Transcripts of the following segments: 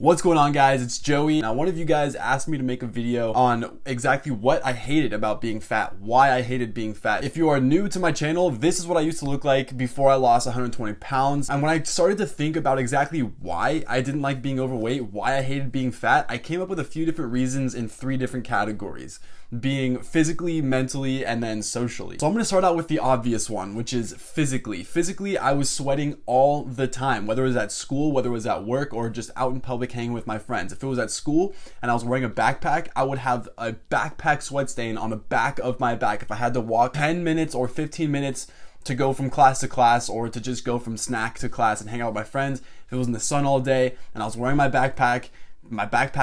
What's going on, guys? It's Joey. Now, one of you guys asked me to make a video on exactly what I hated about being fat, why I hated being fat. If you are new to my channel, this is what I used to look like before I lost 120 pounds. And when I started to think about exactly why I didn't like being overweight, why I hated being fat, I came up with a few different reasons in 3 different categories, being physically, mentally, and then socially. So I'm gonna start out with the obvious one, which is physically. Physically, I was sweating all the time, whether it was at school, whether it was at work, or just out in public hanging with my friends. If it was at school and I was wearing a backpack, I would have a backpack sweat stain on the back of my back if I had to walk 10 minutes or 15 minutes to go from class to class, or to just go from snack to class and hang out with my friends. If it was in the sun all day and I was wearing my backpack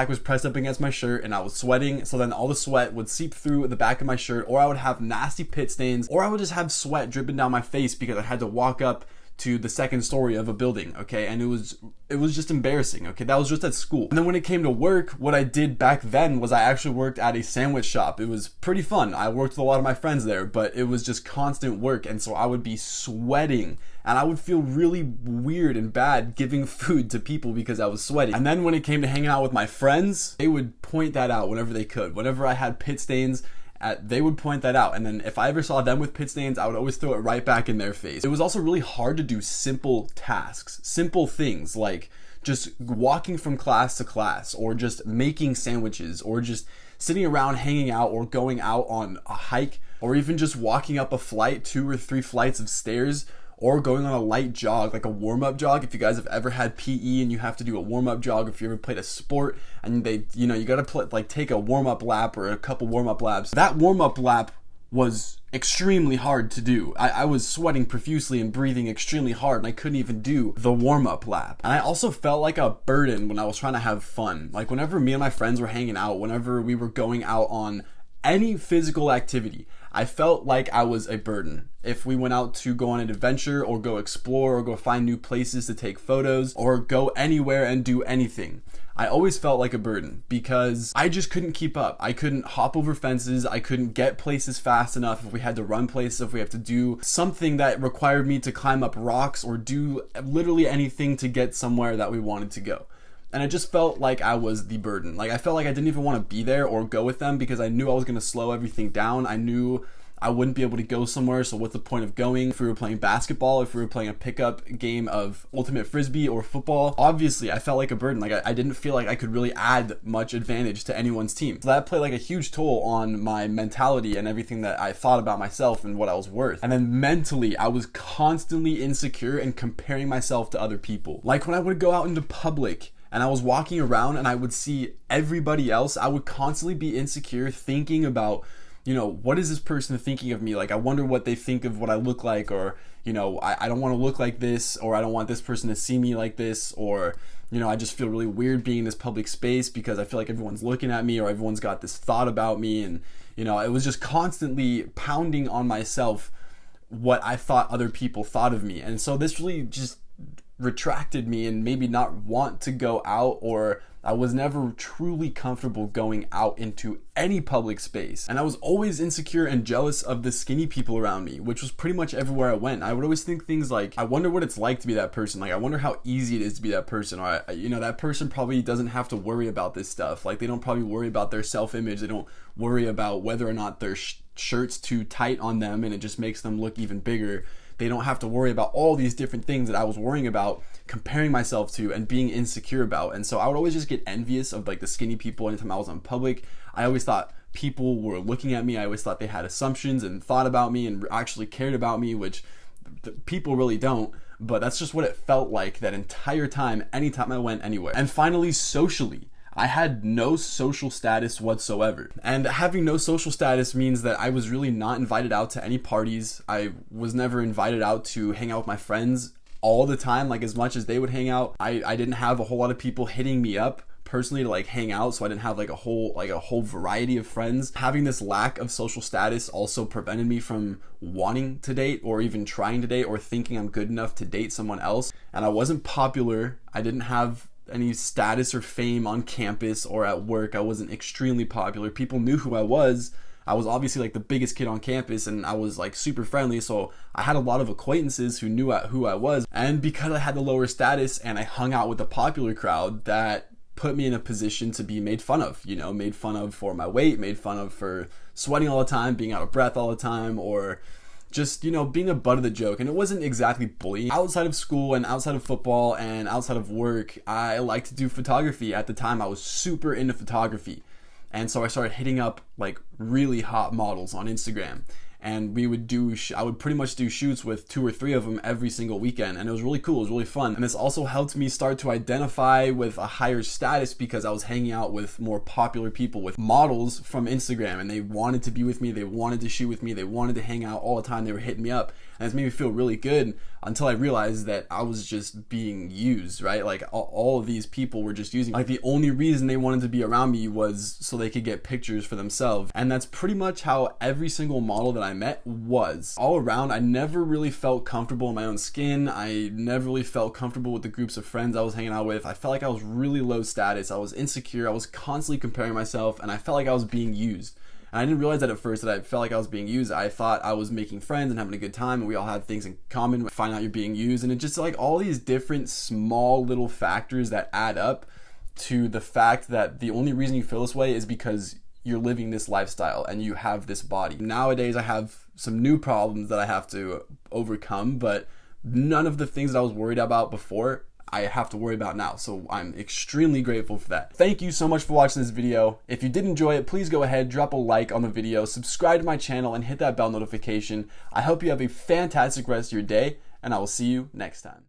was pressed up against my shirt and I was sweating, so then all the sweat would seep through the back of my shirt, or I would have nasty pit stains, or I would just have sweat dripping down my face because I had to walk up to the 2nd story of a building, okay? And it was just embarrassing, okay? That was just at school. And then when it came to work, what I did back then was I actually worked at a sandwich shop. It was pretty fun. I worked with a lot of my friends there, but it was just constant work, and so I would be sweating and I would feel really weird and bad giving food to people because I was sweating. And then when it came to hanging out with my friends, they would point that out whenever they could. Whenever I had pit stains, they would point that out, and then if I ever saw them with pit stains, I would always throw it right back in their face. It was also really hard to do simple tasks, simple things like just walking from class to class, or just making sandwiches, or just sitting around hanging out, or going out on a hike, or even just walking up a flight, 2 or 3 flights of stairs, or going on a light jog, like a warm-up jog. If you guys have ever had PE and you have to do a warm-up jog, if you ever played a sport and you gotta take a warm-up lap or a couple warm-up laps. That warm-up lap was extremely hard to do. I was sweating profusely and breathing extremely hard, and I couldn't even do the warm-up lap. And I also felt like a burden when I was trying to have fun. Like whenever me and my friends were hanging out, whenever we were going out on any physical activity, I felt like I was a burden. If we went out to go on an adventure, or go explore, or go find new places to take photos, or go anywhere and do anything, I always felt like a burden because I just couldn't keep up. I couldn't hop over fences. I couldn't get places fast enough. If we had to run places, if we have to do something that required me to climb up rocks or do literally anything to get somewhere that we wanted to go. And it just felt like I was the burden. Like I felt like I didn't even want to be there or go with them because I knew I was going to slow everything down. I knew I wouldn't be able to go somewhere, so what's the point of going? If we were playing basketball, if we were playing a pickup game of ultimate frisbee or football, obviously I felt like a burden. Like I didn't feel like I could really add much advantage to anyone's team. So that played like a huge toll on my mentality and everything that I thought about myself and what I was worth. And then mentally, I was constantly insecure and comparing myself to other people. Like when I would go out into public and I was walking around and I would see everybody else, I would constantly be insecure, thinking about, what is this person thinking of me? Like, I wonder what they think of what I look like, or, I don't want to look like this, or I don't want this person to see me like this, or, I just feel really weird being in this public space because I feel like everyone's looking at me, or everyone's got this thought about me. And, it was just constantly pounding on myself what I thought other people thought of me. And so this really just retracted me and maybe not want to go out, or I was never truly comfortable going out into any public space. And I was always insecure and jealous of the skinny people around me, which was pretty much everywhere I went. I would always think things like, I wonder what it's like to be that person. Like, I wonder how easy it is to be that person. Or, that person probably doesn't have to worry about this stuff. Like, they don't probably worry about their self-image. They don't worry about whether or not their shirt's too tight on them and it just makes them look even bigger. They don't have to worry about all these different things that I was worrying about, comparing myself to and being insecure about. And so I would always just get envious of like the skinny people anytime I was in public. I always thought people were looking at me. I always thought they had assumptions and thought about me and actually cared about me, which people really don't. But that's just what it felt like that entire time, anytime I went anywhere. And finally, socially, I had no social status whatsoever. And having no social status means that I was really not invited out to any parties. I was never invited out to hang out with my friends all the time, like as much as they would hang out. I didn't have a whole lot of people hitting me up personally to like hang out, so I didn't have like a whole variety of friends. Having this lack of social status also prevented me from wanting to date, or even trying to date, or thinking I'm good enough to date someone else. And I wasn't popular. I didn't have any status or fame on campus or at work. I wasn't extremely popular. People knew who I was. I was obviously like the biggest kid on campus, and I was like super friendly, so I had a lot of acquaintances who knew who I was. And because I had the lower status and I hung out with the popular crowd, that put me in a position to be made fun of, made fun of for my weight, made fun of for sweating all the time, being out of breath all the time, or just, being a butt of the joke. And it wasn't exactly bullying. Outside of school and outside of football and outside of work, I like to do photography. At the time, I was super into photography. And so I started hitting up like really hot models on Instagram. And I would pretty much do shoots with 2 or 3 of them every single weekend. And it was really cool. It was really fun. And this also helped me start to identify with a higher status because I was hanging out with more popular people, with models from Instagram. And they wanted to be with me. They wanted to shoot with me. They wanted to hang out all the time. They were hitting me up. And it's made me feel really good until I realized that I was just being used, right? Like all of these people were just using me. Like the only reason they wanted to be around me was so they could get pictures for themselves. And that's pretty much how every single model that I met was. All around, I never really felt comfortable in my own skin. I never really felt comfortable with the groups of friends I was hanging out with. I felt like I was really low status. I was insecure. I was constantly comparing myself, and I felt like I was being used. And I didn't realize that at first, that I felt like I was being used. I thought I was making friends and having a good time, and we all had things in common. Find out you're being used, and it's just like all these different small little factors that add up to the fact that the only reason you feel this way is because you're living this lifestyle and you have this body. Nowadays, I have some new problems that I have to overcome, but none of the things that I was worried about before I have to worry about now. So I'm extremely grateful for that. Thank you so much for watching this video. If you did enjoy it, please go ahead, drop a like on the video, subscribe to my channel, and hit that bell notification. I hope you have a fantastic rest of your day, and I will see you next time.